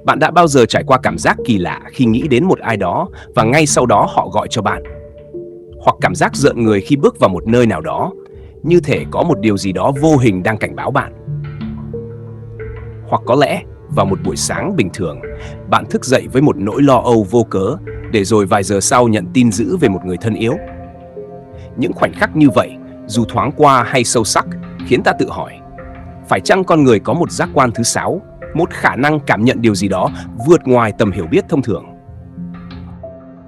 Bạn đã bao giờ trải qua cảm giác kỳ lạ khi nghĩ đến một ai đó và ngay sau đó họ gọi cho bạn? Hoặc cảm giác rợn người khi bước vào một nơi nào đó, như thể có một điều gì đó vô hình đang cảnh báo bạn? Hoặc có lẽ, vào một buổi sáng bình thường, bạn thức dậy với một nỗi lo âu vô cớ, để rồi vài giờ sau nhận tin dữ về một người thân yếu. Những khoảnh khắc như vậy, dù thoáng qua hay sâu sắc, khiến ta tự hỏi, phải chăng con người có một giác quan thứ sáu, một khả năng cảm nhận điều gì đó vượt ngoài tầm hiểu biết thông thường?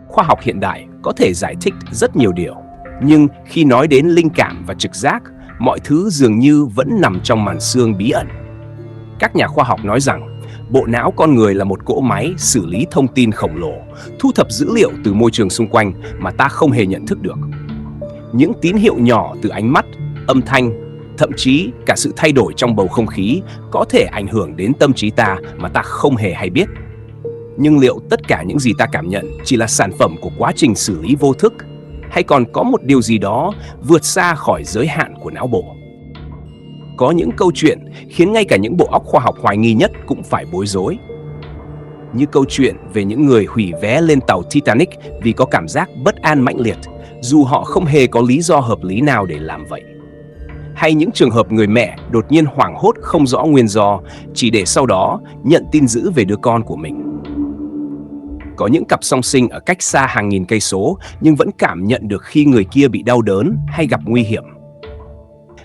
Khoa học hiện đại có thể giải thích rất nhiều điều, nhưng khi nói đến linh cảm và trực giác, mọi thứ dường như vẫn nằm trong màn xương bí ẩn. Các nhà khoa học nói rằng, bộ não con người là một cỗ máy xử lý thông tin khổng lồ, thu thập dữ liệu từ môi trường xung quanh mà ta không hề nhận thức được. Những tín hiệu nhỏ từ ánh mắt, âm thanh, thậm chí cả sự thay đổi trong bầu không khí có thể ảnh hưởng đến tâm trí ta mà ta không hề hay biết. Nhưng liệu tất cả những gì ta cảm nhận chỉ là sản phẩm của quá trình xử lý vô thức, hay còn có một điều gì đó vượt xa khỏi giới hạn của não bộ? Có những câu chuyện khiến ngay cả những bộ óc khoa học hoài nghi nhất cũng phải bối rối. Như câu chuyện về những người hủy vé lên tàu Titanic vì có cảm giác bất an mãnh liệt, dù họ không hề có lý do hợp lý nào để làm vậy. Hay những trường hợp người mẹ đột nhiên hoảng hốt không rõ nguyên do, chỉ để sau đó nhận tin dữ về đứa con của mình. Có những cặp song sinh ở cách xa hàng nghìn cây số nhưng vẫn cảm nhận được khi người kia bị đau đớn hay gặp nguy hiểm.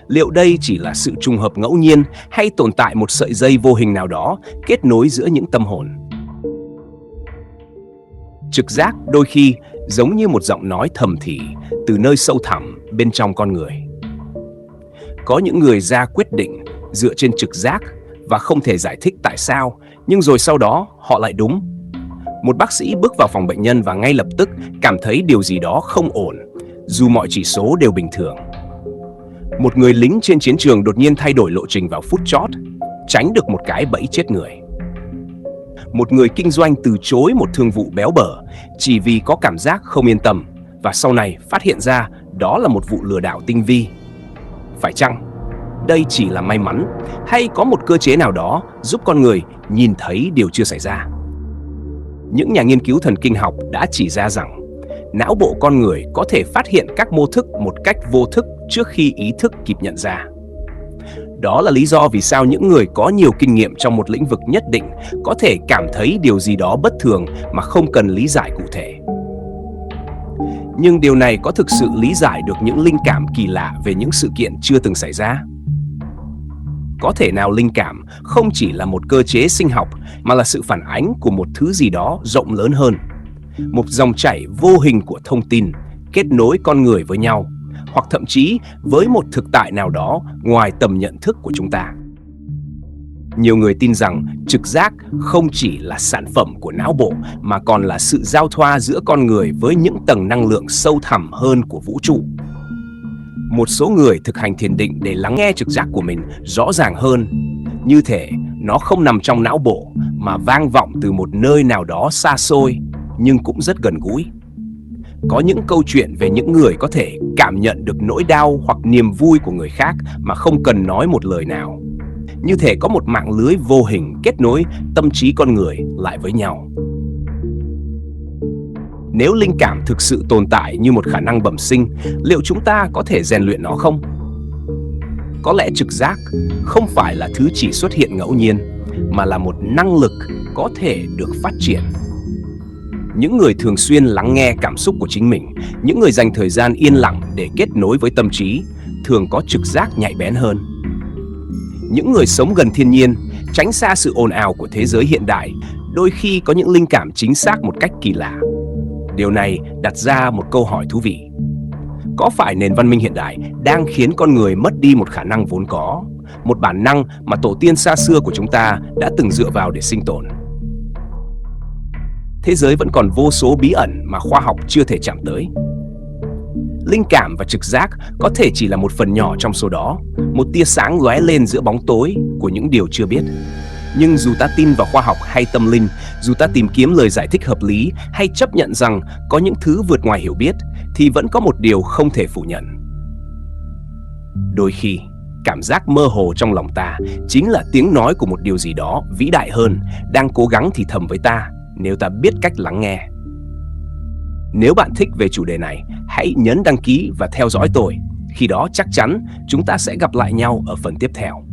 Liệu đây chỉ là sự trùng hợp ngẫu nhiên hay tồn tại một sợi dây vô hình nào đó kết nối giữa những tâm hồn? Trực giác đôi khi giống như một giọng nói thầm thì từ nơi sâu thẳm bên trong con người. Có những người ra quyết định dựa trên trực giác và không thể giải thích tại sao, nhưng rồi sau đó họ lại đúng. Một bác sĩ bước vào phòng bệnh nhân và ngay lập tức cảm thấy điều gì đó không ổn, dù mọi chỉ số đều bình thường. Một người lính trên chiến trường đột nhiên thay đổi lộ trình vào phút chót, tránh được một cái bẫy chết người. Một người kinh doanh từ chối một thương vụ béo bở chỉ vì có cảm giác không yên tâm và sau này phát hiện ra đó là một vụ lừa đảo tinh vi. Phải chăng đây chỉ là may mắn hay có một cơ chế nào đó giúp con người nhìn thấy điều chưa xảy ra? Những nhà nghiên cứu thần kinh học đã chỉ ra rằng não bộ con người có thể phát hiện các mô thức một cách vô thức trước khi ý thức kịp nhận ra. Đó là lý do vì sao những người có nhiều kinh nghiệm trong một lĩnh vực nhất định có thể cảm thấy điều gì đó bất thường mà không cần lý giải cụ thể. Nhưng điều này có thực sự lý giải được những linh cảm kỳ lạ về những sự kiện chưa từng xảy ra? Có thể nào linh cảm không chỉ là một cơ chế sinh học mà là sự phản ánh của một thứ gì đó rộng lớn hơn, một dòng chảy vô hình của thông tin kết nối con người với nhau, hoặc thậm chí với một thực tại nào đó ngoài tầm nhận thức của chúng ta? Nhiều người tin rằng trực giác không chỉ là sản phẩm của não bộ mà còn là sự giao thoa giữa con người với những tầng năng lượng sâu thẳm hơn của vũ trụ. Một số người thực hành thiền định để lắng nghe trực giác của mình rõ ràng hơn, như thể nó không nằm trong não bộ mà vang vọng từ một nơi nào đó xa xôi nhưng cũng rất gần gũi. Có những câu chuyện về những người có thể cảm nhận được nỗi đau hoặc niềm vui của người khác mà không cần nói một lời nào. Như thể có một mạng lưới vô hình kết nối tâm trí con người lại với nhau. Nếu linh cảm thực sự tồn tại như một khả năng bẩm sinh, liệu chúng ta có thể rèn luyện nó không? Có lẽ trực giác không phải là thứ chỉ xuất hiện ngẫu nhiên, mà là một năng lực có thể được phát triển. Những người thường xuyên lắng nghe cảm xúc của chính mình, những người dành thời gian yên lặng để kết nối với tâm trí, thường có trực giác nhạy bén hơn. Những người sống gần thiên nhiên, tránh xa sự ồn ào của thế giới hiện đại, đôi khi có những linh cảm chính xác một cách kỳ lạ. Điều này đặt ra một câu hỏi thú vị. Có phải nền văn minh hiện đại đang khiến con người mất đi một khả năng vốn có, một bản năng mà tổ tiên xa xưa của chúng ta đã từng dựa vào để sinh tồn? Thế giới vẫn còn vô số bí ẩn mà khoa học chưa thể chạm tới. Linh cảm và trực giác có thể chỉ là một phần nhỏ trong số đó, một tia sáng lóe lên giữa bóng tối của những điều chưa biết. Nhưng dù ta tin vào khoa học hay tâm linh, dù ta tìm kiếm lời giải thích hợp lý hay chấp nhận rằng có những thứ vượt ngoài hiểu biết, thì vẫn có một điều không thể phủ nhận. Đôi khi, cảm giác mơ hồ trong lòng ta chính là tiếng nói của một điều gì đó vĩ đại hơn đang cố gắng thì thầm với ta nếu ta biết cách lắng nghe. Nếu bạn thích về chủ đề này, hãy nhấn đăng ký và theo dõi tôi. Khi đó chắc chắn chúng ta sẽ gặp lại nhau ở phần tiếp theo.